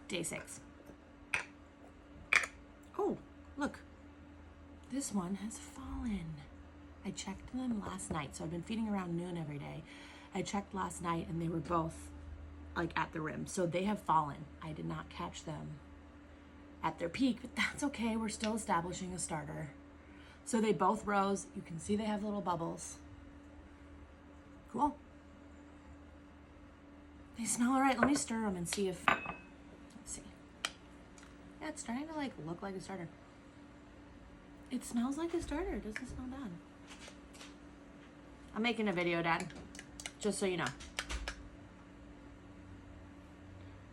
Day 6. Oh, look. This one has fallen. I checked them last night, so I've been feeding around noon every day. I checked last night and they were both like at the rim, so they have fallen. I did not catch them at their peak, but that's okay. We're still establishing a starter. So they both rose. You can see they have little bubbles. Cool. They smell all right. Let me stir them and see if, let's see. Yeah, it's starting to like look like a starter. It smells like a starter. It doesn't smell bad. I'm making a video, Dad, just so you know.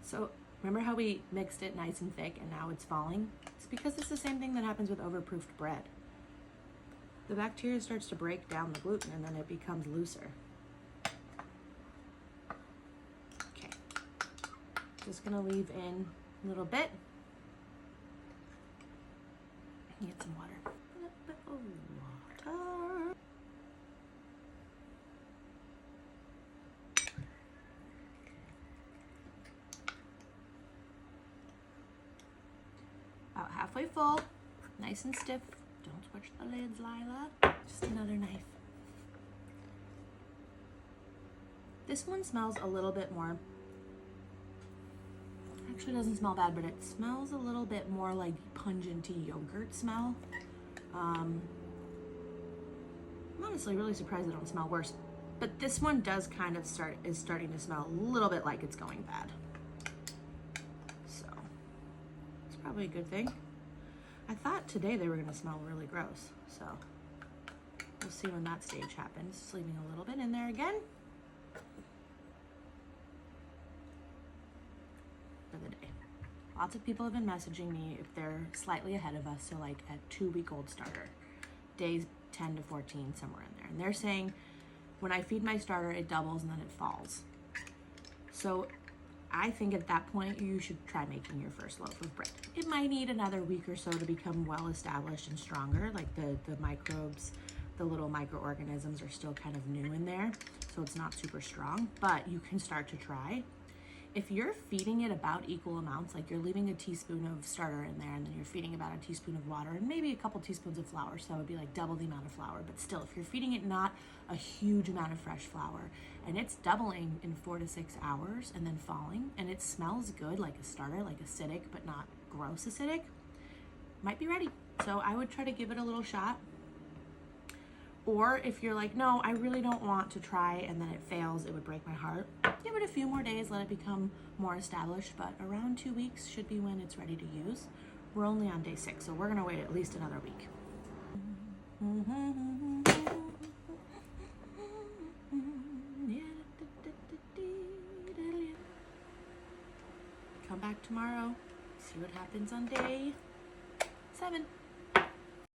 So remember how we mixed it nice and thick and now it's falling? It's because it's the same thing that happens with overproofed bread. The bacteria starts to break down the gluten and then it becomes looser. Okay, just gonna leave in a little bit. Get some water. A little bit of water. About halfway full, nice and stiff. Don't switch the lids, Lila. Just another knife. This one smells a little bit more. Actually doesn't smell bad, but it smells a little bit more like pungent yogurt smell. I'm honestly really surprised they don't smell worse. But this one does kind of is starting to smell a little bit like it's going bad. So it's probably a good thing. I thought today they were gonna smell really gross. So we'll see when that stage happens. Just leaving a little bit in there again. For the day. Lots of people have been messaging me if they're slightly ahead of us, so like a 2-week-old starter, days 10 to 14, somewhere in there. And they're saying when I feed my starter, it doubles and then it falls. So I think at that point, you should try making your first loaf of bread. It might need another week or so to become well established and stronger. Like the microbes, the little microorganisms are still kind of new in there, so it's not super strong, but you can start to try. If you're feeding it about equal amounts, like you're leaving a teaspoon of starter in there and then you're feeding about a teaspoon of water and maybe a couple teaspoons of flour, so that would be like double the amount of flour. But still, if you're feeding it not a huge amount of fresh flour and it's doubling in 4 to 6 hours and then falling and it smells good like a starter, like acidic but not gross acidic, might be ready. So I would try to give it a little shot. Or if you're like, no, I really don't want to try and then it fails, it would break my heart, give it a few more days, let it become more established, but around 2 weeks should be when it's ready to use. We're only on day 6, so we're gonna wait at least another week. Come back tomorrow, see what happens on day 7.